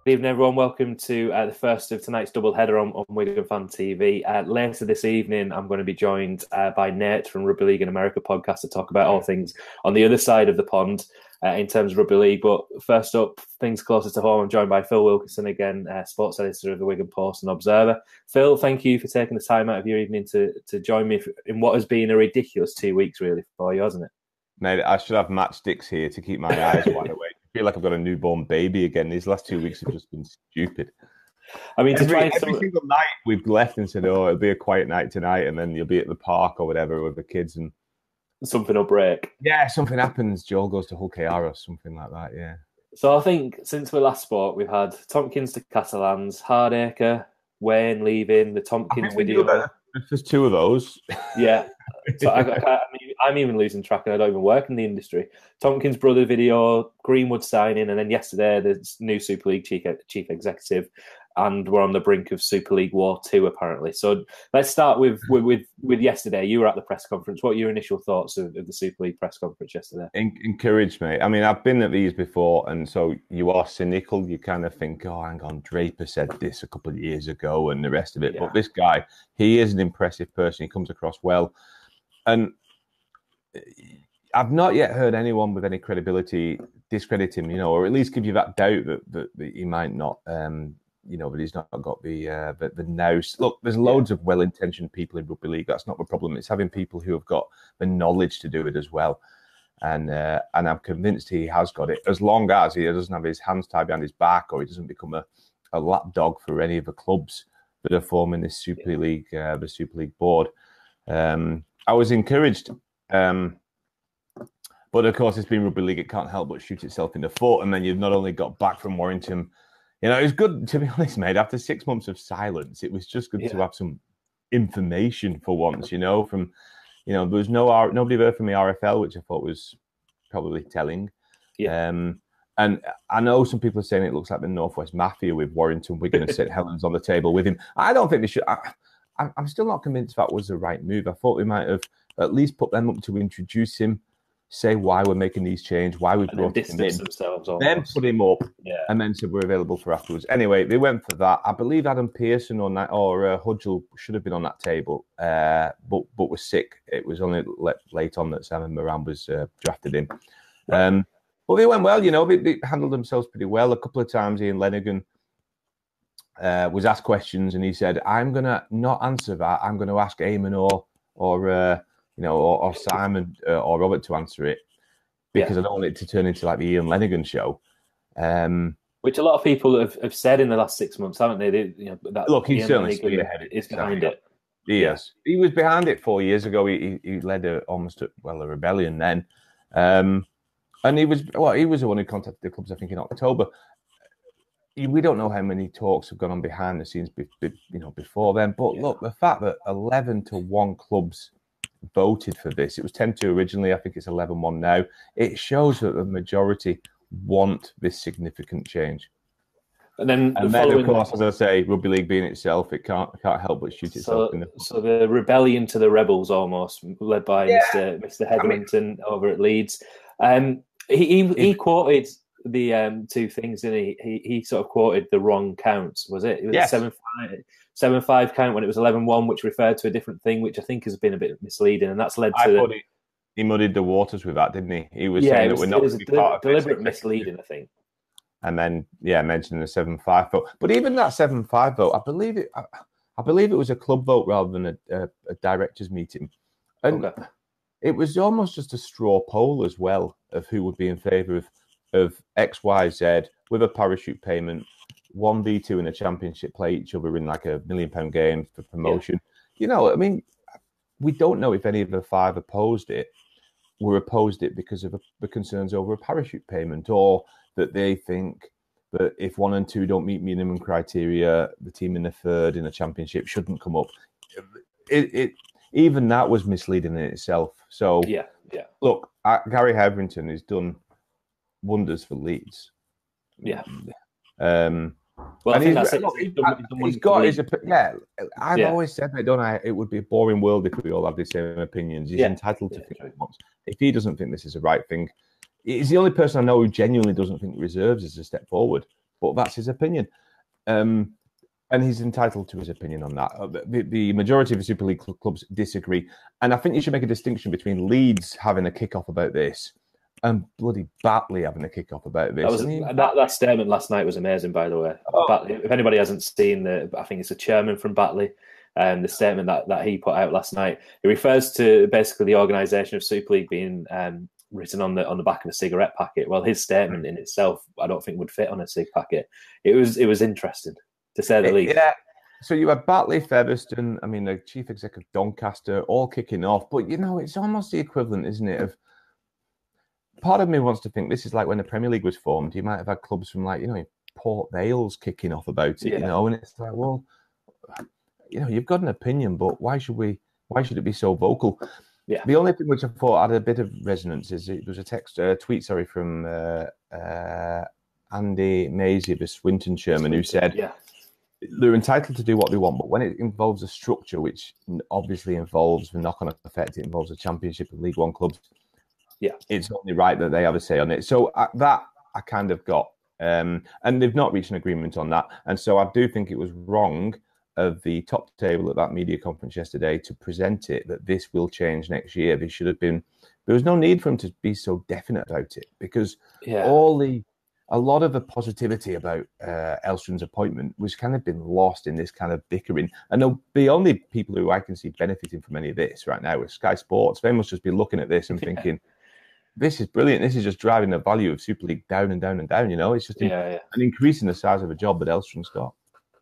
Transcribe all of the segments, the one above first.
Good evening, everyone. Welcome to the first of tonight's double header on Wigan Fan TV. Later this evening, I'm going to be joined by Nate from Rugby League in America podcast to talk about all things on the other side of the pond in terms of rugby league. But first up, things closer to home, I'm joined by Phil Wilkinson again, sports editor of the Wigan Post and Observer. Phil, thank you for taking the time out of your evening to join me in what has been a ridiculous 2 weeks, really, for you, hasn't it? Mate, I should have matchsticks here to keep my eyes wide awake. I feel like I've got a newborn baby again. These last 2 weeks have just been stupid. I mean, every single night we've left and said, "Oh, it'll be a quiet night tonight," and then you'll be at the park or whatever with the kids, and something will break. Yeah, something happens. Joel goes to Hull KR or something like that. Yeah. So I think since we last spoke, we've had Tomkins to Catalans, Hardacre, Wayne leaving, the Tomkins video. There's two of those. Yeah. So I'm even losing track, and I don't even work in the industry. Tomkins' brother video, Greenwood signing, and then yesterday the new Super League chief executive, and we're on the brink of Super League War 2, apparently. So let's start with yesterday. You were at the press conference. What are your initial thoughts of the Super League press conference yesterday? Encouraged, mate. I mean, I've been at these before, and so you are cynical. You kind of think, oh, hang on, Draper said this a couple of years ago and the rest of it. Yeah. But this guy, he is an impressive person. He comes across well. And I've not yet heard anyone with any credibility discredit him, or at least give you that doubt that he might not, that he's not got the nous. Look, there's loads of well-intentioned people in rugby league. That's not the problem. It's having people who have got the knowledge to do it as well. And I'm convinced he has got it, as long as he doesn't have his hands tied behind his back, or he doesn't become a lapdog for any of the clubs that are forming this Super League, the Super League board. I was encouraged, but of course it's been rugby league. It can't help but shoot itself in the foot. And then you've not only got back from Warrington, it was good, to be honest, mate. After 6 months of silence, it was just good to have some information for once. There was nobody there from the RFL, which I thought was probably telling. Yeah. And I know some people are saying it looks like the Northwest Mafia with Warrington, Wigan, and St Helens on the table with him. I don't think they should. I'm still not convinced that was the right move. I thought we might have at least put them up to introduce him, say why we're making these changes, why we brought him in, then put him up, and then said we're available for afterwards. Anyway, they went for that. I believe Adam Pearson or Hudgell should have been on that table, but was sick. It was only late on that Simon Moran was drafted in. But they went well, they handled themselves pretty well. A couple of times Ian Lenagan was asked questions, and he said, "I'm going to not answer that. I'm going to ask Eamon or Simon or Robert to answer it, because I don't want it to turn into like the Ian Lenagan show." Which a lot of people have said in the last 6 months, haven't they? Look, he's certainly spearheaded. Is behind it. Yes, he was behind it 4 years ago. He led a rebellion then, and he was the one who contacted the clubs, I think, in October. We don't know how many talks have gone on behind the scenes, before then. But look, the fact that 11-1 clubs voted for this, it was 10-2 originally. I think it's 11-1 now. It shows that the majority want this significant change. And then of course, as I say, rugby league being itself, it can't help but shoot itself in the foot. So the rebellion to the rebels, almost led by Mr. Hetherington over at Leeds. He quoted the two things, didn't he? He sort of quoted the wrong counts, was it? It was a 7-5 count when it was 11-1, which referred to a different thing, which I think has been a bit misleading, and that's led to... He muddied the waters with that, didn't he? He was saying that we're not going to be part of deliberate misleading, I think. And then, mentioning the 7-5 vote. But even that 7-5 vote, I believe it was a club vote rather than a directors' meeting. And it was almost just a straw poll as well of who would be in favour of X, Y, Z with a parachute payment, 1v2 in a championship, play each other in like £1 million game for promotion. We don't know if any of the five opposed it because of the concerns over a parachute payment, or that they think that if 1 and 2 don't meet minimum criteria, the team in the third in a championship shouldn't come up. Even that was misleading in itself. So, look, Gary Hetherington has done wonders for Leeds. Yeah. I think that's it. He's got his opinion. I've always said that, don't I? It would be a boring world if we all had the same opinions. He's entitled to think what he wants. If he doesn't think this is the right thing, he's the only person I know who genuinely doesn't think reserves is a step forward. but that's his opinion. And he's entitled to his opinion on that. The majority of the Super League clubs disagree. And I think you should make a distinction between Leeds having a kick-off about this and bloody Batley having a kick-off about this. That statement last night was amazing, by the way. Batley, if anybody hasn't seen I think it's a chairman from Batley, the statement that he put out last night. It refers to basically the organisation of Super League being written on the back of a cigarette packet. Well, his statement in itself, I don't think would fit on a cig packet. It was interesting, to say the least. Yeah. So you had Batley, Featherstone, the chief executive Doncaster, all kicking off. But, it's almost the equivalent, isn't it, of... Part of me wants to think this is like when the Premier League was formed. You might have had clubs from, Port Vale's kicking off about it, and it's like, well, you've got an opinion, but why should it be so vocal? Yeah. The only thing which I thought had a bit of resonance is it was a tweet from Andy Maisie, the Swinton chairman, who said, they're entitled to do what they want, but when it involves a structure which obviously involves the knock-on effect, it involves a Championship and League One clubs, it's only right that they have a say on it. So that I kind of got, and they've not reached an agreement on that. And so I do think it was wrong of the top table at that media conference yesterday to present it that this will change next year. There was no need for him to be so definite about it, because a lot of the positivity about Elstrom's appointment was kind of been lost in this kind of bickering. And the only people who I can see benefiting from any of this right now is Sky Sports. They must just be looking at this and thinking, this is brilliant. This is just driving the value of Super League down and down and down. It's just an increase in the size of a job that Elstrom's got.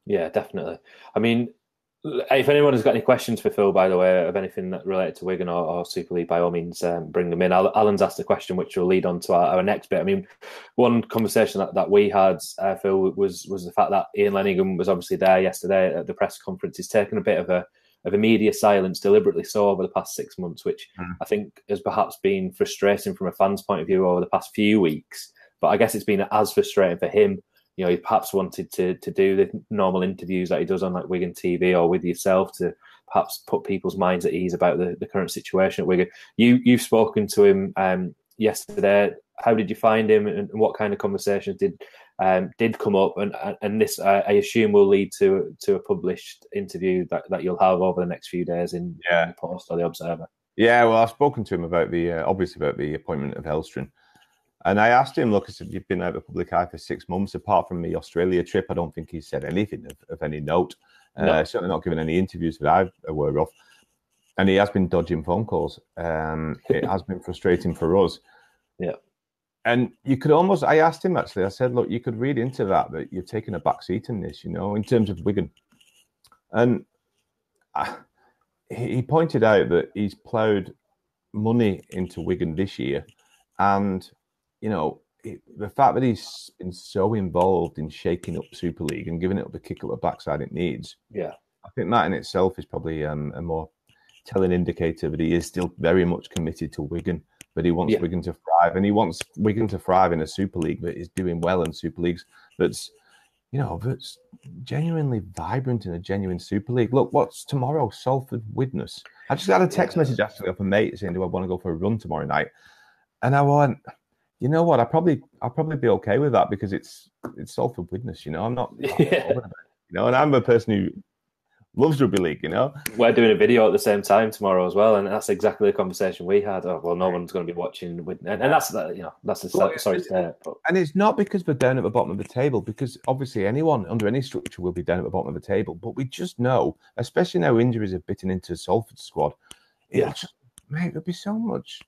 Yeah, definitely. If anyone has got any questions for Phil, by the way, of anything that related to Wigan or Super League, by all means, bring them in. Alan's asked a question which will lead on to our next bit. One conversation that we had, Phil, was the fact that Ian Lenagan was obviously there yesterday at the press conference. He's taken a bit of a media silence, deliberately so, over the past 6 months, which I think has perhaps been frustrating from a fan's point of view over the past few weeks. But I guess it's been as frustrating for him. He perhaps wanted to do the normal interviews that he does on like Wigan TV or with yourself to perhaps put people's minds at ease about the current situation at Wigan. You've spoken to him yesterday. How did you find him, and what kind of conversations did come up? And this, I assume, will lead to a published interview that you'll have over the next few days in the Post or the Observer. Yeah, well, I've spoken to him about the appointment of Elstrom. And I asked him, look, I said, you've been out of the public eye for 6 months. Apart from the Australia trip, I don't think he's said anything of any note. No. Certainly not given any interviews that I'm aware of. And he has been dodging phone calls. It has been frustrating for us. Yeah. And I asked him actually, I said, look, you could read into that you've taken a back seat in this, in terms of Wigan. And he pointed out that he's ploughed money into Wigan this year. And the fact that he's been so involved in shaking up Super League and giving it up a kick up the backside it needs, I think that in itself is probably a more telling indicator that he is still very much committed to Wigan, but he wants Wigan to thrive, and he wants Wigan to thrive in a Super League that is doing well in Super Leagues that's genuinely vibrant in a genuine Super League. Look, what's tomorrow? Salford Widnes. I just got a text message actually off a mate saying, do I want to go for a run tomorrow night? And I went, you know what? I'll probably be okay with that, because it's Salford Widnes. I'm not bothered about it, and I'm a person who loves rugby league. We're doing a video at the same time tomorrow as well, and that's exactly the conversation we had. Oh, well, no one's going to be watching, and that's sorry to say it. But... And it's not because we're down at the bottom of the table, because obviously anyone under any structure will be down at the bottom of the table. But we just know, especially now injuries have bitten into Salford's squad, there'll be so much.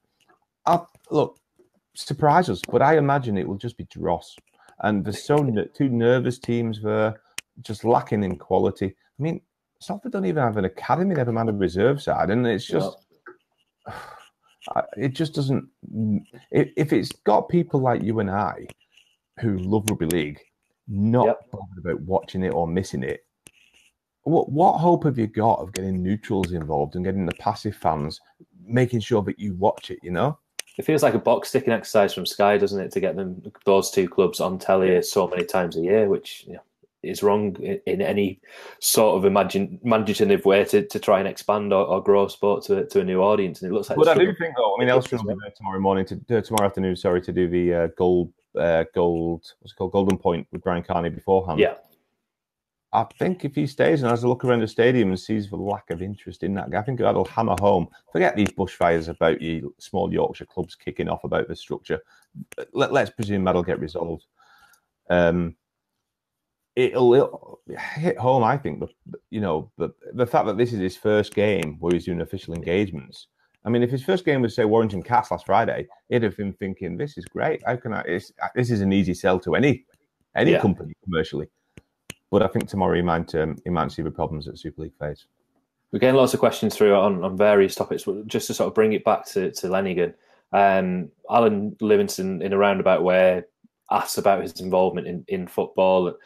Look, surprise us, but I imagine it will just be dross. And there's two nervous teams there, just lacking in quality. Salford don't even have an academy, never mind a reserve side, and it's just it just doesn't. If it's got people like you and I who love rugby league, not bothered about watching it or missing it, what hope have you got of getting neutrals involved and getting the passive fans making sure that you watch it? It feels like a box ticking exercise from Sky, doesn't it, to get those two clubs on telly so many times a year, which is wrong in any sort of imaginative way to try and expand or grow sport to a new audience. And it looks like. But I do think, though, Elstrom will be there tomorrow afternoon. To do the gold Golden Point with Brian Carney beforehand. Yeah. I think if he stays and has a look around the stadium and sees the lack of interest in that guy, I think that'll hammer home. Forget these bushfires about you small Yorkshire clubs kicking off about the structure. Let's presume that'll get resolved. It'll hit home, I think. But the fact that this is his first game where he's doing official engagements. I mean, if his first game was, say, Warrington Cats last Friday, he'd have been thinking, "This is great. How can this is an easy sell to any company commercially." But I think tomorrow he might see the problems that Super League face. We're getting lots of questions through on various topics. Just to sort of bring it back to Lenagan, Alan Livingston, in a roundabout way, asked about his involvement in football.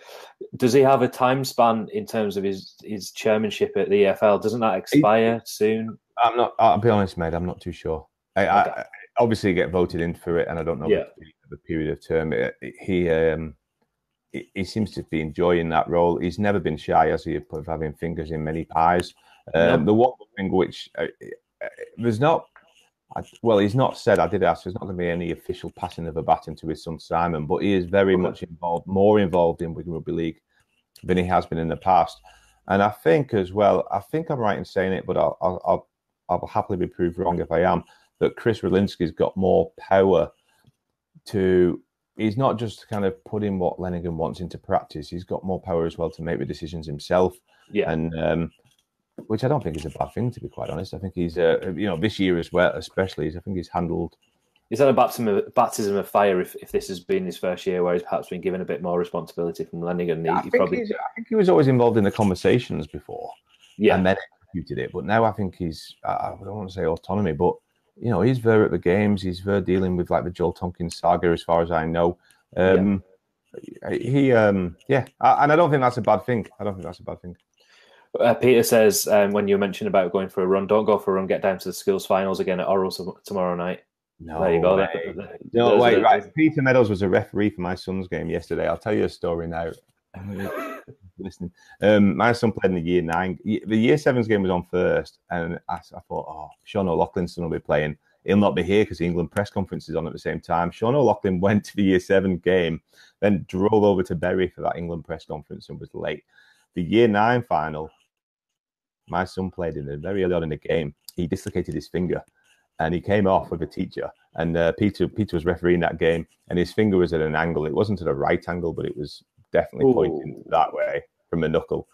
Does he have a time span in terms of his chairmanship at the EFL? Doesn't that expire soon? I'll be honest, mate. I'm not too sure. I obviously get voted in for it, and I don't know the period of term. He seems to be enjoying that role. He's never been shy, has he, of having fingers in many pies. The one thing which there's not. He's not said. I did ask. There's not going to be any official passing of a baton to his son Simon, but he is very much more involved in Wigan Rugby League than he has been in the past. And I think as well. I think I'm right in saying it, but I'll happily be proved wrong if I am. That Chris Rolinski's got more power to. He's not just kind of putting what Lenagan wants into practice. He's got more power as well to make the decisions himself. Yeah, and which I don't think is a bad thing, to be quite honest. I think he's, this year as well, especially, I think he's handled. Is that a baptism of fire if this has been his first year where he's perhaps been given a bit more responsibility from Lenagan? I think he was always involved in the conversations before, and then executed it. But now I think he's, I don't want to say autonomy, but he's there at the games. He's there dealing with like the Joel Tomkins saga, as far as I know. And I don't think that's a bad thing. Peter says, when you mentioned about going for a run, don't go for a run, get down to the schools finals again at Oral tomorrow night. No, there you go. Right. Peter Meadows was a referee for my son's game yesterday. I'll tell you a story now. Listening. My son played in the year 9. The year 7's game was on first, and I thought, Sean O'Loughlin's son will be playing. He'll not be here because the England press conference is on at the same time. Sean O'Loughlin went to the year 7 game, then drove over to Bury for that England press conference and was late. The year 9 final, my son played in it very early on in the game. He dislocated his finger, and he came off with a teacher. And Peter was refereeing that game, and his finger was at an angle. It wasn't at a right angle, but it was definitely pointing that way from the knuckle.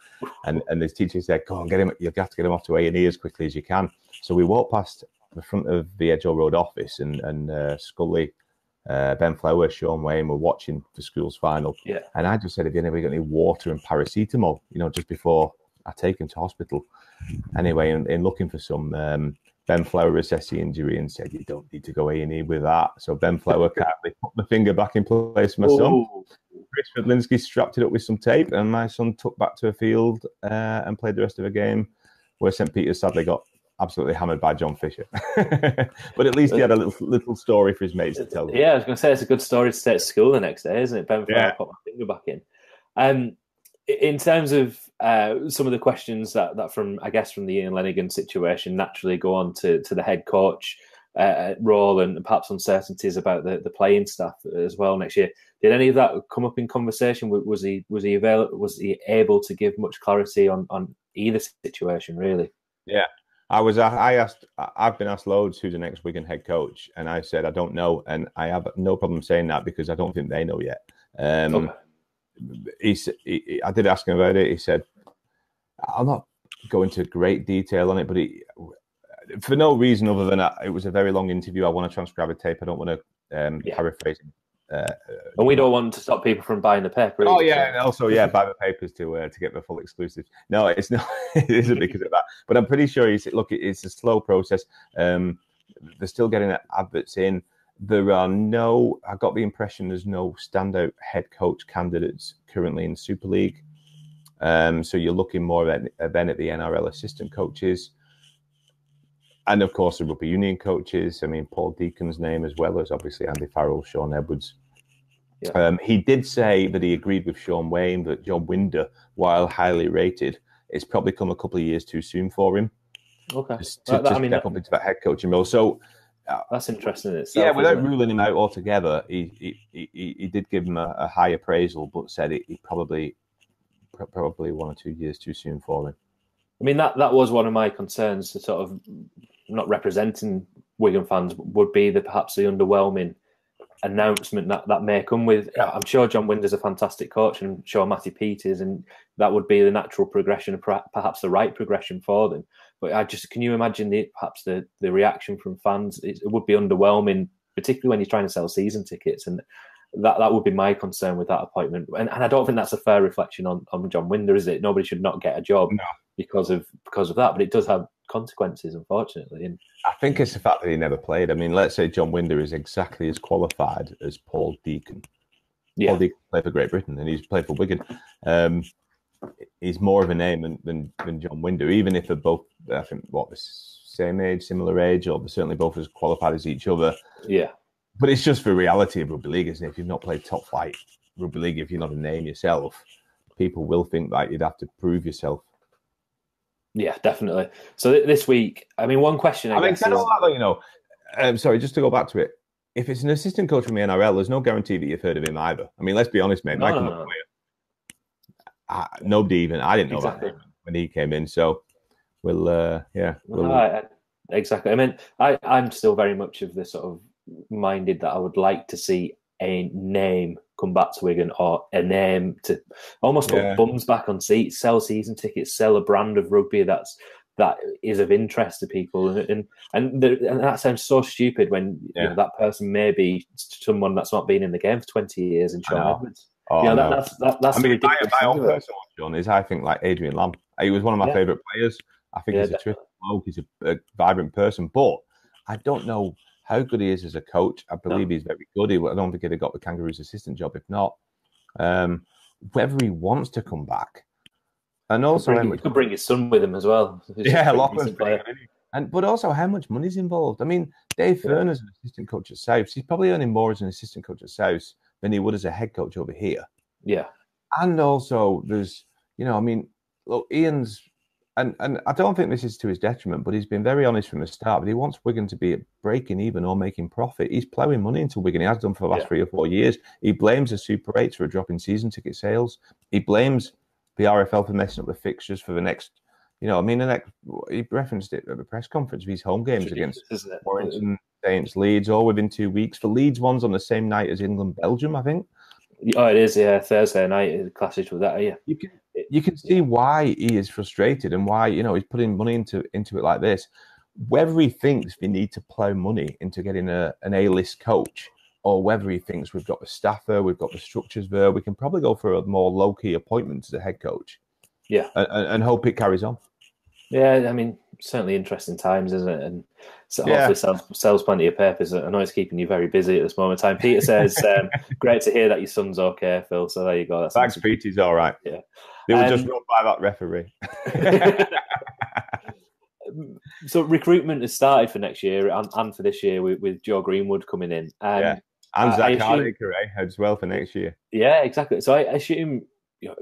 And his teacher said, "Go on, get him. You have to get him off to A&E as quickly as you can." So we walked past the front of the Edgell Road office, and Scully, Ben Flower, Sean Wayne were watching the school's final. Yeah. And I just said, "Have you anybody got any water and paracetamol? Just before I take him to hospital." Anyway, in looking for some, Ben Flower assessed the injury and said, "You don't need to go A&E with that." So Ben Flower kindly put the finger back in place for my son. Chris Fedlinski strapped it up with some tape, and my son took back to a field and played the rest of the game, where St. Peter's sadly got absolutely hammered by John Fisher. But at least he had a little story for his mates to tell them. Yeah, I was going to say, it's a good story to stay at school the next day, isn't it? Ben Flower put my finger back in. In terms of some of the questions that from the Ian Lenagan situation naturally go on to the head coach role and perhaps uncertainties about the playing staff as well next year. Did any of that come up in conversation? Was he able to give much clarity on either situation, really? Yeah, I've been asked loads who's the next Wigan head coach, and I said I don't know, and I have no problem saying that because I don't think they know yet. Okay. I did ask him about it. He said, "I'll not go into great detail on it, but for no reason other than it was a very long interview. I want to transcribe a tape. I don't want to paraphrase it. And we don't want to stop people from buying the paper. And also, buy the papers to get the full exclusive. No, it's not. It isn't because of that. But I'm pretty sure he said, look, it's a slow process. They're still getting adverts in. I got the impression there's no standout head coach candidates currently in the Super League. So you're looking more at the NRL assistant coaches. And of course, the rugby union coaches. I mean, Paul Deacon's name, as well as obviously Andy Farrell, Sean Edwards. Yeah. He did say that he agreed with Sean Wayne that John Winder, while highly rated, it's probably come a couple of years too soon for him. Okay. To step up into that head coaching role. So That's interesting in itself. Yeah, without ruling him out altogether, he did give him a high appraisal, but said he probably 1 or 2 years too soon for him. I mean, that was one of my concerns, to sort of not representing Wigan fans, would be perhaps the underwhelming announcement that may come with. I'm sure John Winder's a fantastic coach, and I'm sure Matty Peet is, and that would be the natural progression, perhaps the right progression for them. But can you imagine perhaps the reaction from fans? It would be underwhelming, particularly when you're trying to sell season tickets, and that would be my concern with that appointment. And I don't think that's a fair reflection on John Winder, is it? Nobody should not get a job because of that, but it does have consequences, unfortunately. And I think it's the fact that he never played. I mean, let's say John Winder is exactly as qualified as Paul Deacon. Yeah. Paul Deacon played for Great Britain, and he's played for Wigan. He's more of a name than John Winder, even if they're both, I think, the same age, similar age, or they're certainly both as qualified as each other. Yeah. But it's just the reality of rugby league, isn't it? If you've not played top flight rugby league, if you're not a name yourself, people will think that you'd have to prove yourself. Yeah, definitely. So this week, I mean, one question I guess is... sorry, just to go back to it. If it's an assistant coach from the NRL, there's no guarantee that you've heard of him either. I mean, let's be honest, mate. No. Nobody even... I didn't know that when he came in. So, exactly. I mean, I'm still very much of the sort of minded that I would like to see a name come back to Wigan, or a name to almost put bums back on seats, sell season tickets, sell a brand of rugby that is of interest to people, and that sounds so stupid when you know, that person may be someone that's not been in the game for 20 years and Sean Edwards. That's. I mean, my own personal one is, I think, like Adrian Lamb. He was one of my favourite players. I think he's a terrific bloke. He's a vibrant person, but I don't know how good he is as a coach. I believe he's very good. I don't think he'd have got the Kangaroos assistant job if not. Whether he wants to come back, and also he could bring his son with him as well. Lachlan's but also how much money's involved. I mean, Dave Fern as an assistant coach at South, he's probably earning more as an assistant coach at South than he would as a head coach over here. Yeah, and also there's, I mean, look, Ian's. And I don't think this is to his detriment, but he's been very honest from the start. But he wants Wigan to be breaking even or making profit. He's ploughing money into Wigan. He has done for the last 3 or 4 years. He blames the Super 8s for a drop in season ticket sales. He blames the RFL for messing up the fixtures for the next, he referenced it at the press conference of his home games against Warrington, Saints, Leeds, all within 2 weeks. For Leeds, one's on the same night as England, Belgium, I think. Oh, it is, Thursday night. It clashes with that, You can see why he is frustrated and why, he's putting money into it like this. Whether he thinks we need to plough money into getting an A-list coach, or whether he thinks we've got the staff there, we've got the structures there, we can probably go for a more low-key appointment as a head coach. Yeah. And hope it carries on. Yeah, I mean, certainly interesting times, isn't it? And so hopefully sells plenty of papers. I know it's keeping you very busy at this moment in time. Peter says, great to hear that your son's okay, Phil. So there you go. Thanks, Pete. He's all right. Yeah. They were just run by that referee. So recruitment has started for next year and for this year with Joe Greenwood coming in. And Zach Hardiker as well for next year. Yeah, exactly. So I assume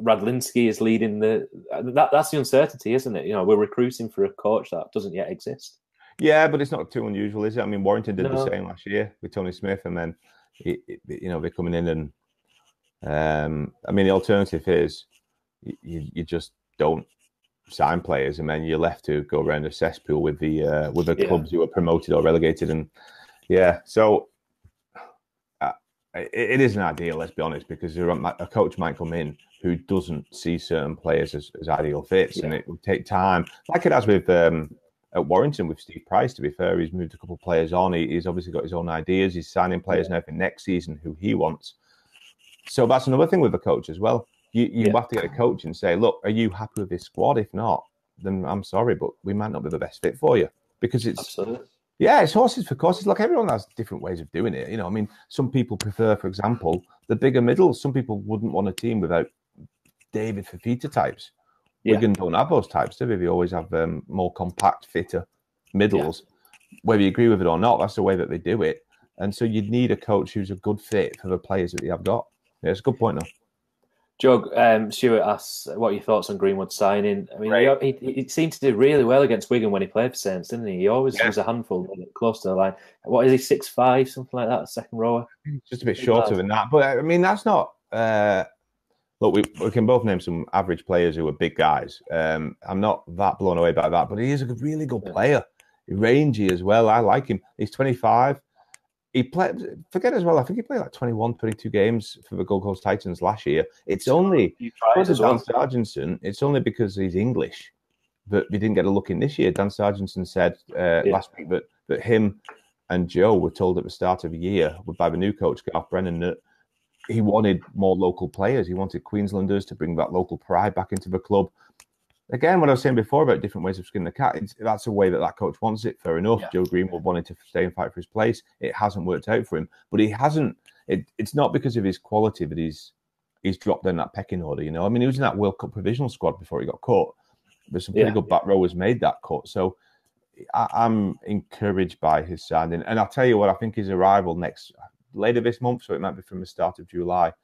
Radlinski is leading that's the uncertainty, isn't it? We're recruiting for a coach that doesn't yet exist. Yeah, but it's not too unusual, is it? I mean, Warrington did the same last year with Tony Smith, and then they're coming in and I mean, the alternative is you just don't sign players, and then you're left to go around a cesspool with the clubs who are promoted or relegated, and so it isn't ideal, let's be honest, because a coach might come in who doesn't see certain players as ideal fits, and it will take time, like it has with at Warrington with Steve Price. To be fair, he's moved a couple of players on. He's obviously got his own ideas. He's signing players now for next season who he wants. So that's another thing with a coach as well. You have to get a coach and say, look, are you happy with this squad? If not, then I'm sorry, but we might not be the best fit for you, because it's absolutely. Yeah, it's horses for courses. Look, everyone has different ways of doing it. I mean, some people prefer, for example, the bigger middles. Some people wouldn't want a team without David Fafita types. Wigan don't have those types, do they? They always have more compact, fitter middles. Whether you agree with it or not, that's the way that they do it. And so you'd need a coach who's a good fit for the players that they have got. Yeah, it's a good point, though. Joe, Stuart asks, what are your thoughts on Greenwood signing? I mean, Right. he seemed to do really well against Wigan when he played for Saints, didn't he? He always was a handful close to the line. What is he, 6'5", something like that, a second rower? Just a bit Big shorter lad. than that. But I mean, that's not. Look, we can both name some average players who are big guys. I'm not that blown away by that, but he is a really good player. Rangy as well. I like him. He's 25. He played, forget as well, I think he played like 21, 22 games for the Gold Coast Titans last year. It's only, because of Dan Sargentson, it's only because he's English that we didn't get a look in this year. Dan Sargentson said last week that him and Joe were told at the start of the year by the new coach, Garth Brennan, that he wanted more local players. He wanted Queenslanders to bring that local pride back into the club. Again, what I was saying before about different ways of skinning the cat, that's a way that coach wants it. Fair enough. Yeah. Joe Greenwood wanted to stay and fight for his place. It hasn't worked out for him, but he hasn't. It's not because of his quality that he's dropped down that pecking order. You know, I mean, he was in that World Cup provisional squad before he got cut. There's some pretty good back rowers made that cut. So I'm encouraged by his signing, and I'll tell you what, I think his arrival later this month, so it might be from the start of July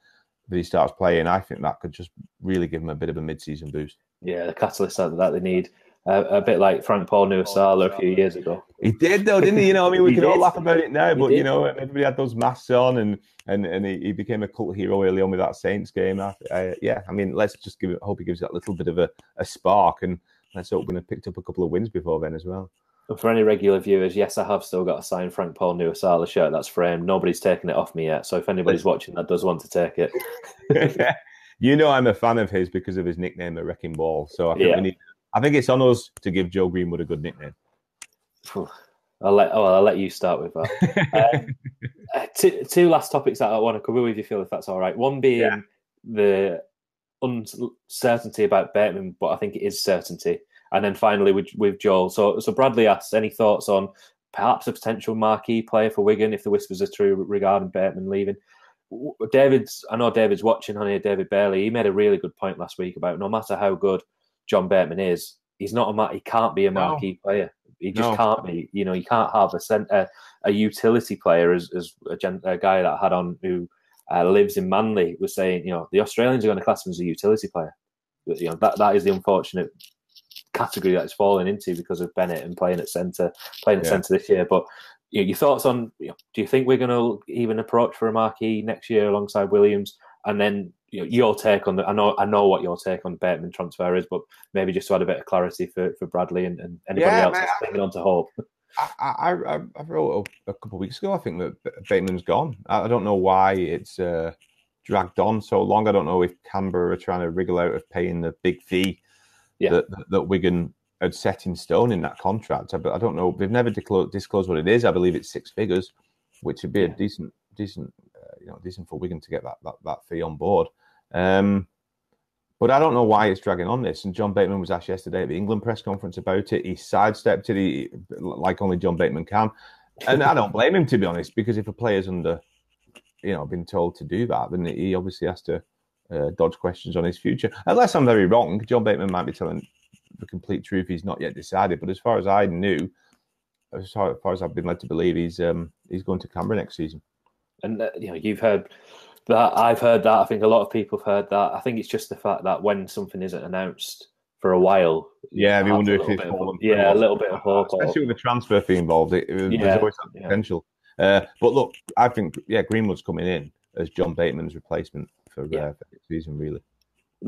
that he starts playing. I think that could just really give him a bit of a mid-season boost. Yeah, the catalyst that they need. A bit like Frank Paul Nuasala a few years ago. He did, though, didn't he? You know, I mean, we can all laugh about it now, but, you know, everybody had those masks on and he became a cult hero early on with that Saints game. Yeah, I mean, let's just hope he gives that little bit of a spark, and let's hope we're going to picked up a couple of wins before then as well. And for any regular viewers, yes, I have still got a signed Frank Paul Nuasala shirt that's framed. Nobody's taken it off me yet, so if anybody's watching that does want to take it. You know, I'm a fan of his because of his nickname at Wrecking Ball. So I think it's on us to give Joe Greenwood a good nickname. I'll let you start with that. Two last topics that I want to cover with you, Phil, if that's all right. One being the uncertainty about Bateman, but I think it is certainty. And then finally with Joel. So Bradley asks, any thoughts on perhaps a potential marquee player for Wigan if the whispers are true regarding Bateman leaving? I know David's watching on here, David Bailey. He made a really good point last week about no matter how good John Bateman is, he can't be a marquee player. He just can't be. You know, you can't have a utility player as a guy that I had on who lives in Manly was saying, you know, the Australians are going to class him as a utility player. You know, that is the unfortunate category that it's fallen into because of Bennett and playing at centre this year. But your thoughts on, do you think we're going to even approach for a marquee next year alongside Williams? And then your take on I know what your take on Bateman transfer is, but maybe just to add a bit of clarity for Bradley and anybody else that's clinging on to hope. I wrote a couple of weeks ago, I think, that Bateman's gone. I don't know why it's dragged on so long. I don't know if Canberra are trying to wriggle out of paying the big fee that Wigan had set in stone in that contract. But I don't know. They've never disclosed what it is. I believe it's 6 figures, which would be a decent for Wigan to get that fee on board. But I don't know why it's dragging on this. And John Bateman was asked yesterday at the England press conference about it. He sidestepped it, like only John Bateman can. And I don't blame him, to be honest, because if a player's been told to do that, then he obviously has to dodge questions on his future. Unless I'm very wrong, John Bateman might be telling the complete truth. He's not yet decided. But as far as I knew, as far as I've been led to believe, he's going to Canberra next season. And you've heard that. I've heard that. I think a lot of people have heard that. I think it's just the fact that when something isn't announced for a while, we wonder if it's fallen. A little bit of hope, especially with the transfer fee involved. There's always that potential. But look, I think Greenwood's coming in as John Bateman's replacement for next season, really.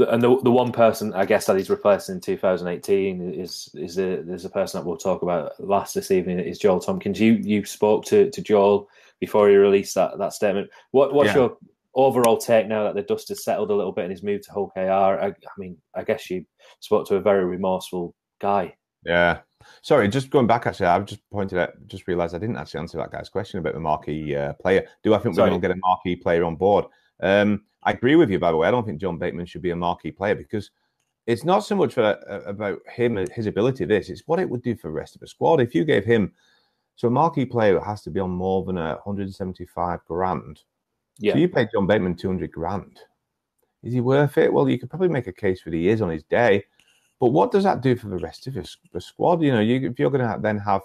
And the one person, I guess, that he's replacing in 2018 there's a person that we'll talk about last this evening is Joel Tomkins. You spoke to Joel before he released that statement. What's your overall take now that the dust has settled a little bit and he's moved to Hull KR? I mean, I guess you spoke to a very remorseful guy. Yeah. Sorry, just going back, actually, I've just realised I didn't actually answer that guy's question about the marquee player. Do I think we're going to get a marquee player on board? I agree with you, by the way. I don't think John Bateman should be a marquee player because it's not so much about him, his ability, it's what it would do for the rest of the squad. If you gave him, so a marquee player has to be on more than 175 grand. Yeah. So you pay John Bateman 200 grand. Is he worth it? Well, you could probably make a case that he is on his day. But what does that do for the rest of the squad? If you're going to then have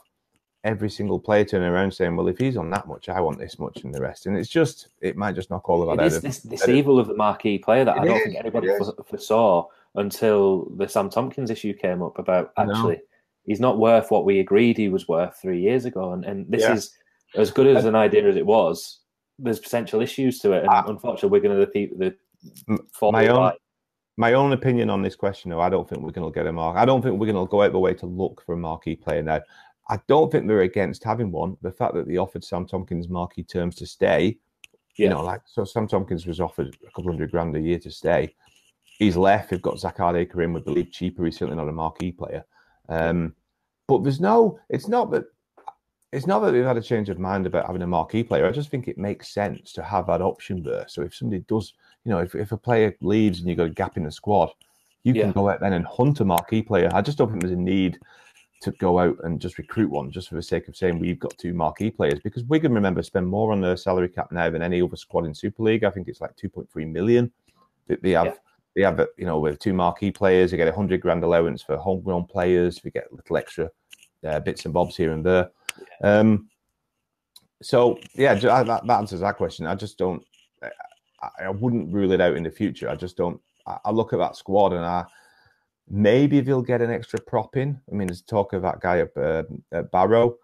every single player turning around saying, well, if he's on that much, I want this much and the rest. And it might just knock all of that out of this evil of the marquee player that I don't think anybody foresaw until the Sam Tomkins issue came up about actually he's not worth what we agreed he was worth 3 years ago. And this is as good as an idea as it was. There's potential issues to it. And unfortunately, we're going to my own opinion on this question, though, I don't think Wigan will get a mark. I don't think Wigan will go out of the way to look for a marquee player now. I don't think they're against having one. The fact that they offered Sam Tomkins marquee terms to stay, so Sam Tomkins was offered a couple $100,000 a year to stay. He's left. They've got Zach Hardacre in, we believe, cheaper. He's certainly not a marquee player. But it's not that they've had a change of mind about having a marquee player. I just think it makes sense to have that option there. So if somebody does, if a player leaves and you've got a gap in the squad, you can go out then and hunt a marquee player. I just don't think there's a need to go out and just recruit one just for the sake of saying we've got 2 marquee players, because Wigan, remember, spend more on their salary cap now than any other squad in Super League. I think it's like 2.3 million that they have. They have, with 2 marquee players, they get $100,000 allowance for homegrown players. We get little extra bits and bobs here and there. That answers that question. I just don't. I wouldn't rule it out in the future. I just don't. I look at that squad and maybe they'll get an extra prop in. I mean, there's talk of that guy at Barrow.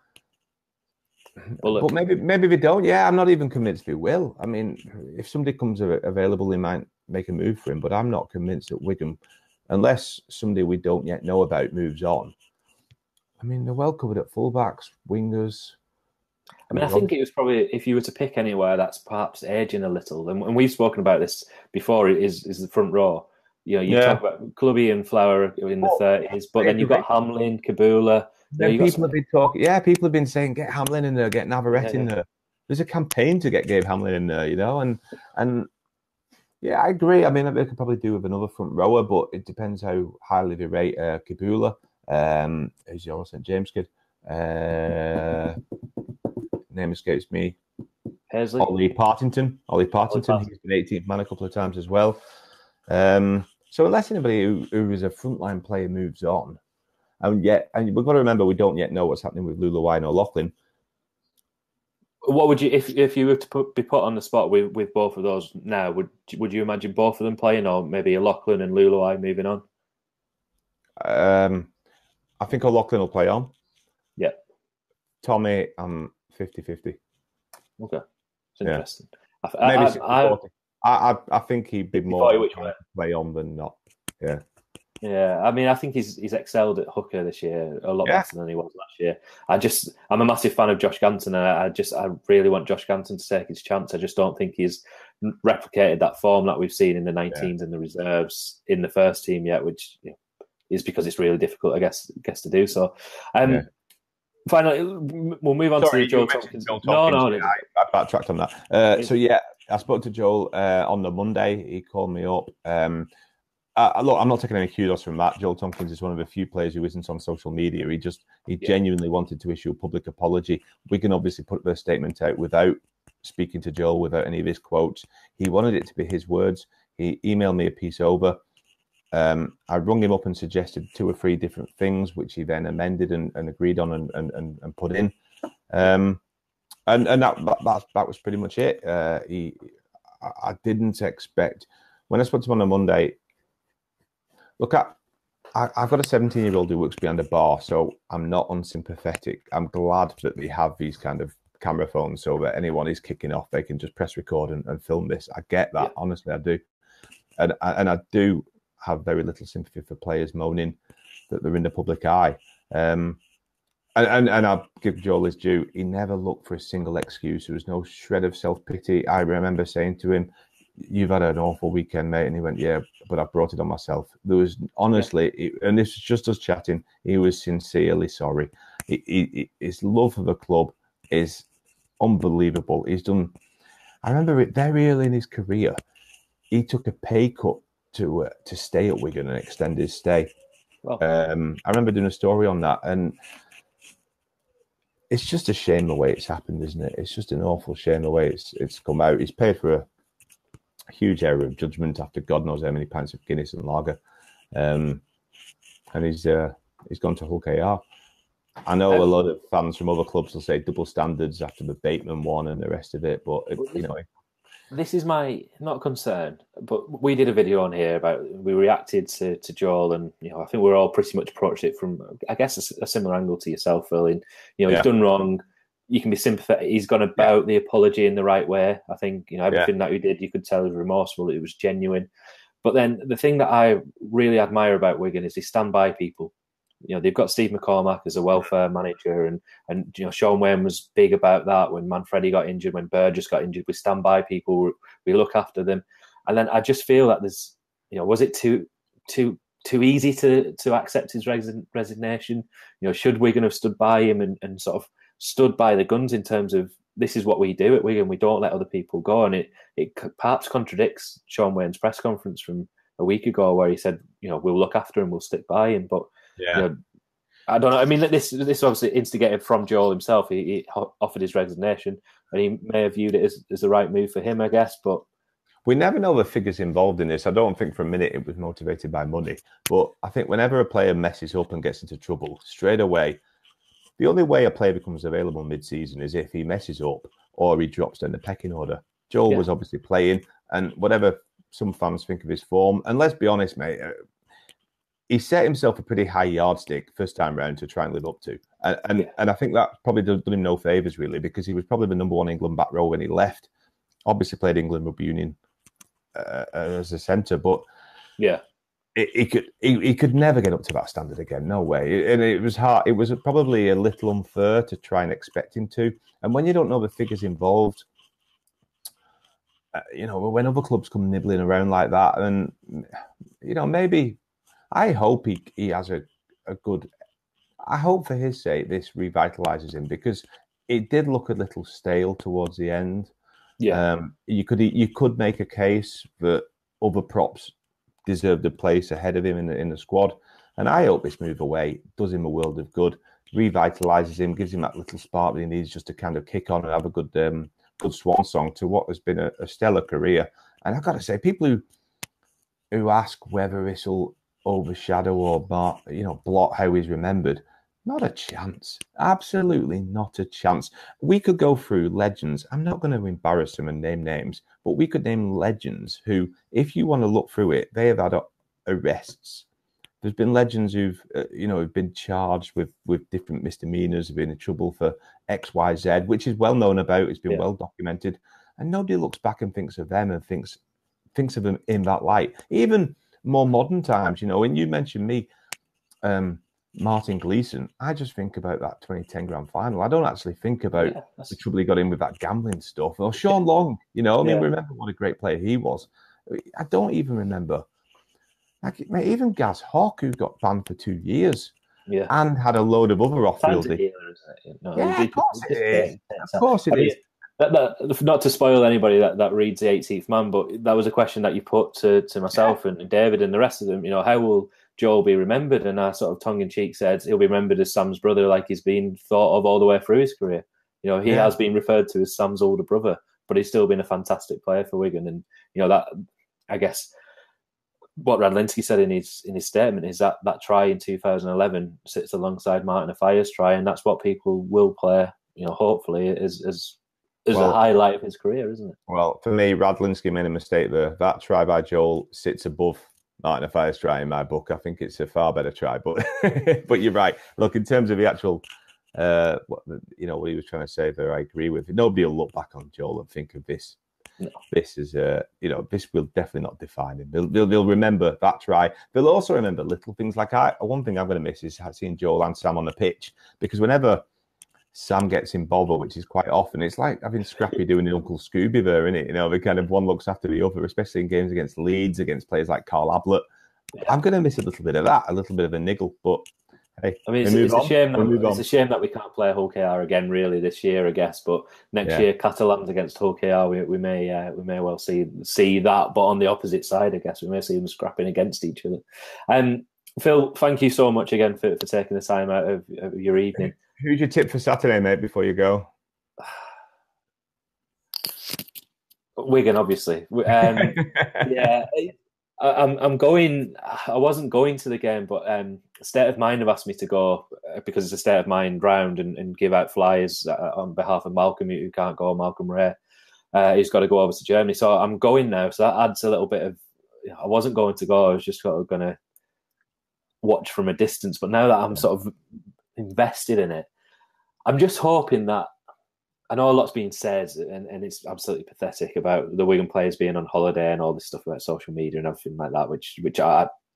But maybe they don't. Yeah, I'm not even convinced they will. I mean, if somebody comes available, they might make a move for him. But I'm not convinced that Wigan, unless somebody we don't yet know about moves on. I mean, they're well covered at fullbacks, wingers. I think it was probably, if you were to pick anywhere that's perhaps aging a little, and we've spoken about this before, is the front row. Talk about Clubby and Flower in the 30s, but then you've got Hamlin, Kabula. People have been saying get Hamlin in there, get Navarrete in there. There's a campaign to get Gabe Hamlin in there, and I agree. I mean, they could probably do with another front rower, but it depends how highly they rate Kabula. Who's your St James kid? Name escapes me. Paisley. Ollie Partington. He's been 18th man a couple of times as well. So unless anybody who is a frontline player moves on, and we've got to remember we don't yet know what's happening with Lulawai and O'Loughlin. What would you, if you were to be put on the spot with both of those now? Would you imagine both of them playing, or maybe O'Loughlin and Lulawai moving on? I think O'Loughlin will play on. Yeah. Tommy, I'm 50-50. Okay, it's interesting. Maybe I think he'd be more play on than not. Yeah. Yeah, I mean, I think he's excelled at hooker this year a lot better than he was last year. I'm a massive fan of Josh Ganton, and I really want Josh Ganton to take his chance. I just don't think he's replicated that form that we've seen in the 19s and the reserves in the first team yet, which is because it's really difficult, I guess to do so. Finally, we'll move on to Joel Tomkins. No, I backtracked on that. I spoke to Joel on the Monday. He called me up. Look, I'm not taking any kudos from that. Joel Tomkins is one of the few players who isn't on social media. He genuinely wanted to issue a public apology. We can obviously put the statement out without speaking to Joel, without any of his quotes. He wanted it to be his words. He emailed me a piece over. I rung him up and suggested 2 or 3 different things, which he then amended and agreed on and put in. And that was pretty much it. I didn't expect, when I spoke to him on a Monday. Look, I've got a 17-year-old who works behind a bar, so I'm not unsympathetic. I'm glad that they have these kind of camera phones so that anyone is kicking off, they can just press record and film this. I get that, honestly, I do. And I do have very little sympathy for players moaning that they're in the public eye. And I'll give Joel his due. He never looked for a single excuse. There was no shred of self-pity. I remember saying to him, "You've had an awful weekend, mate." And he went, "Yeah, but I brought it on myself." There was, honestly, and this was just us chatting, he was sincerely sorry. His love for the club is unbelievable. I remember it very early in his career, he took a pay cut to stay at Wigan and extend his stay. Well, I remember doing a story on that, and it's just a shame the way it's happened, isn't it? It's just an awful shame the way it's come out. He's paid for a huge error of judgment after God knows how many pints of Guinness and lager, and he's gone to Hull KR. I know a lot of fans from other clubs will say double standards after the Bateman one and the rest of it, but this is my not concern. But we did a video on here about we reacted to Joel, and I think we're all pretty much approached it from I guess a similar angle to yourself, Phil. And he's done wrong. You can be sympathetic. He's gone about the apology in the right way. I think everything that he did, you could tell was remorseful. It was genuine. But then the thing that I really admire about Wigan is they stand by people. They've got Steve McCormack as a welfare manager, and Sean Wayne was big about that when Manfredi got injured, when Burgess got injured. We stand by people, we look after them, and then I just feel that there's, was it too easy to accept his resignation? Should Wigan have stood by him and sort of stood by the guns in terms of this is what we do at Wigan. We don't let other people go, and it perhaps contradicts Sean Wayne's press conference from a week ago where he said, we'll look after him, we'll stick by him, but. I don't know. I mean, this obviously instigated from Joel himself. He offered his resignation, and he may have viewed it as the right move for him, I guess. But we never know the figures involved in this. I don't think for a minute it was motivated by money. But I think whenever a player messes up and gets into trouble, straight away, the only way a player becomes available mid-season is if he messes up or he drops down the pecking order. Joel was obviously playing, and whatever some fans think of his form, and let's be honest, mate, he set himself a pretty high yardstick first time round to try and live up to. And I think that probably done him no favours, really, because he was probably the number one England back row when he left. Obviously played England Rugby Union as a centre, but he could never get up to that standard again. No way. And it was hard. It was probably a little unfair to try and expect him to. And when you don't know the figures involved, when other clubs come nibbling around like that, and maybe... I hope he has a good... I hope for his sake this revitalises him, because it did look a little stale towards the end. You could make a case that other props deserved a place ahead of him in the squad, and I hope this move away does him a world of good, revitalises him, gives him that little spark that he needs just to kind of kick on and have a good swan song to what has been a stellar career. And I've got to say, people who ask whether this will overshadow or blot how he's remembered, not a chance. Absolutely not a chance. We could go through legends. I'm not going to embarrass them and name names, but we could name legends who, if you want to look through it, they have had arrests. There's been legends who've been charged with different misdemeanors, have been in trouble for X, Y, Z, which is well known about. It's been well documented, and nobody looks back and thinks of them and thinks of them in that light. Even more modern times, when you mention me, Martin Gleeson, I just think about that 2010 grand final. I don't actually think about the trouble he got in with that gambling stuff. Or Sean Long, remember what a great player he was. I don't even remember. Even Gaz Hawk, who got banned for 2 years and had a load of other off-field. Of course it is. Not to spoil anybody that reads the 18th Man, but that was a question that you put to myself and David and the rest of them. How will Joel be remembered? And I sort of tongue-in-cheek said he'll be remembered as Sam's brother, like he's been thought of all the way through his career. He has been referred to as Sam's older brother, but he's still been a fantastic player for Wigan. And that, I guess, what Radlinski said in his statement is that try in 2011 sits alongside Martin Affia's try, and that's what people will play. Hopefully as a highlight of his career, isn't it? Well, for me, Radlinski made a mistake there. That try by Joel sits above Martin Affia's try in my book. I think it's a far better try, but but you're right. Look, in terms of the actual, what he was trying to say there, I agree with. Nobody will look back on Joel and think of this. No. This is, this will definitely not define him. They'll remember that try. They'll also remember little things like one thing I'm going to miss is seeing Joel and Sam on the pitch, because whenever Sam gets involved, which is quite often, it's like having Scrappy doing the Uncle Scooby there, isn't it? The kind of one looks after the other, especially in games against Leeds, against players like Carl Ablett. I'm going to miss a little bit of that, a little bit of a niggle, but hey, I mean, it's a shame that we can't play Hull KR again, really, this year, I guess. But next year, Catalans against Hull KR, we may well see that. But on the opposite side, I guess we may see them scrapping against each other. Phil, thank you so much again for taking the time out of your evening. Who's your tip for Saturday, mate? Before you go, Wigan, obviously. I'm going. I wasn't going to the game, but State of Mind have asked me to go because it's a state of mind round and give out flyers on behalf of Malcolm, who can't go, Malcolm Ray. He's got to go over to Germany. So I'm going now. So that adds a little bit of, I wasn't going to go. I was just sort of going to watch from a distance. But now that I'm sort of invested in it, I'm just hoping that, I know a lot's being said, and it's absolutely pathetic about the Wigan players being on holiday and all this stuff about social media and everything like that, which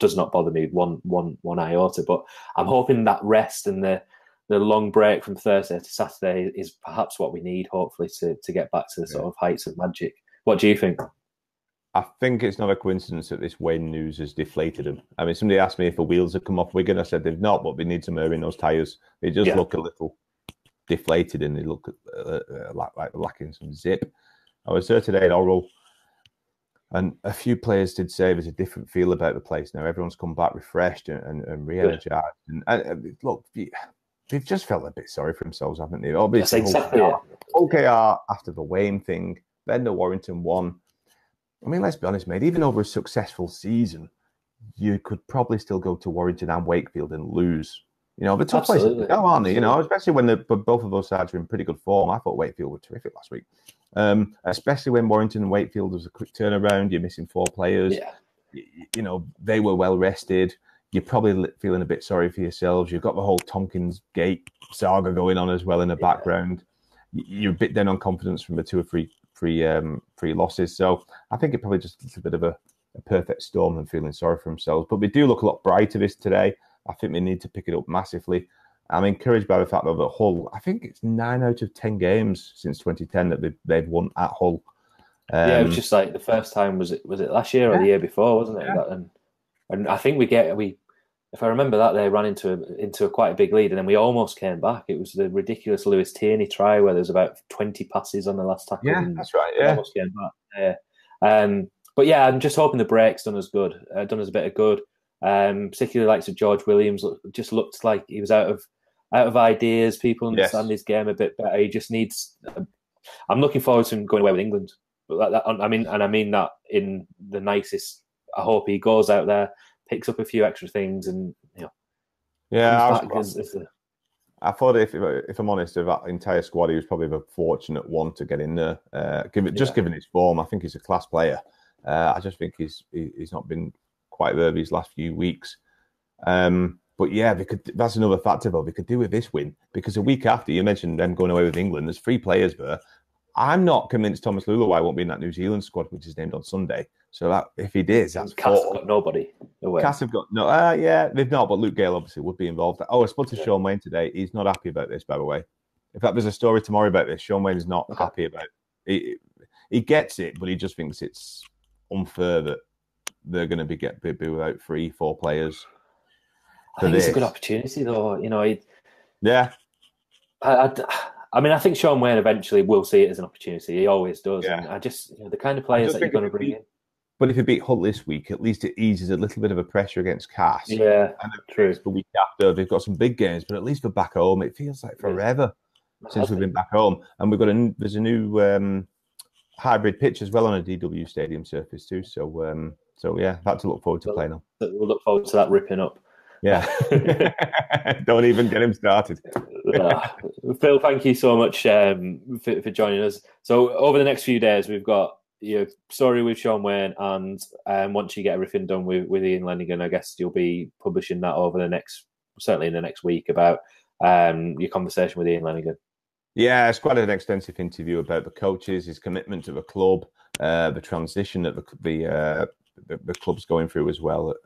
does not bother me one iota. But I'm hoping that rest and the long break from Thursday to Saturday is perhaps what we need, hopefully, to get back to the sort of heights of magic. What do you think? I think it's not a coincidence that this Wayne news has deflated them. I mean, somebody asked me if the wheels had come off Wigan. I said they've not, but they need some air in those tyres. They just look a little deflated and they look like lacking some zip. I was there today at Oral, and a few players did say there's a different feel about the place now. Everyone's come back refreshed and re-energized. And look, they've just felt a bit sorry for themselves, haven't they? Obviously, exactly. OKR after the Wayne thing, then the Warrington one. I mean, let's be honest, mate. Even over a successful season, you could probably still go to Warrington and Wakefield and lose. You know, the top places to go, aren't they? You know, especially when both of those sides were in pretty good form. I thought Wakefield were terrific last week. Especially when Warrington and Wakefield was a quick turnaround. You're missing 4 players. Yeah. You know, they were well rested. You're probably feeling a bit sorry for yourselves. You've got the whole Tomkins gate saga going on as well in the background. You're a bit down on confidence from the 2 or 3 losses. So I think it probably just a bit of a perfect storm and feeling sorry for themselves. But we do look a lot brighter this today. I think we need to pick it up massively. I'm encouraged by the fact that the Hull, I think it's 9 out of 10 games since 2010 that they've won at Hull. It was just like the first time, was it last year or the year before, wasn't it? Yeah. And I think if I remember that, they ran into a quite a big lead and then we almost came back. It was the ridiculous Lewis Tierney try where there's about 20 passes on the last tackle. Yeah, that's right. Yeah. Almost came back. But yeah, I'm just hoping the break's done us a bit of good. Particularly like George Williams just looked like he was out of ideas. People understand his game a bit better. He just needs. I'm looking forward to him going away with England. But I mean that in the nicest. I hope he goes out there, picks up a few extra things, and I thought if I'm honest, of that entire squad, he was probably the fortunate one to get in there. Given his form, I think he's a class player. I just think he's not been quite there these last few weeks. But yeah, that's another factor though. They could do with this win because a week after, you mentioned them going away with England, there's 3 players there. I'm not convinced Thomas Luluwai won't be in that New Zealand squad, which is named on Sunday. So that if he did, that's Cass have got nobody away. Cass have got no, they've not, but Luke Gale obviously would be involved. I spoke to Sean Wayne today. He's not happy about this, by the way. In fact, there's a story tomorrow about this. Sean Wayne is not happy about it. He gets it, but he just thinks it's unfair that they're going to be without 3-4 players. I think it's a good opportunity, though. You know, yeah. I mean, I think Sean Wayne eventually will see it as an opportunity. He always does. Yeah. And I just, the kind of players that you're going to bring in. But if you beat Hull this week, at least it eases a little bit of a pressure against Cass. Yeah, and true. The week after, they've got some big games, but at least for back home, it feels like forever since we've been back home. And there's a new hybrid pitch as well on a DW Stadium surface too. So yeah, that to look forward to playing on. We'll look forward to that ripping up. Yeah. Don't even get him started. Phil, thank you so much for joining us. So over the next few days, we've got your story with Sean Wayne, and once you get everything done with Ian Lenagan, I guess you'll be publishing that certainly in the next week about your conversation with Ian Lenagan. Yeah, it's quite an extensive interview about the coaches, his commitment to the club, the transition that the club's going through as well.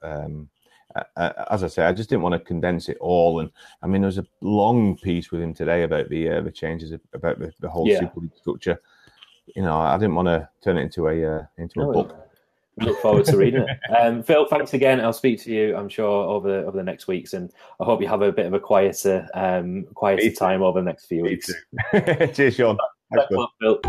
As I say, I just didn't want to condense it all, and I mean, there was a long piece with him today about the changes about the whole Super League structure. You know, I didn't want to turn it into a book. Look forward to reading it. Phil, thanks again. I'll speak to you, I'm sure, over the next weeks, and I hope you have a bit of a quieter time over the next few weeks. Cheers, Sean. Thanks a lot, Phil.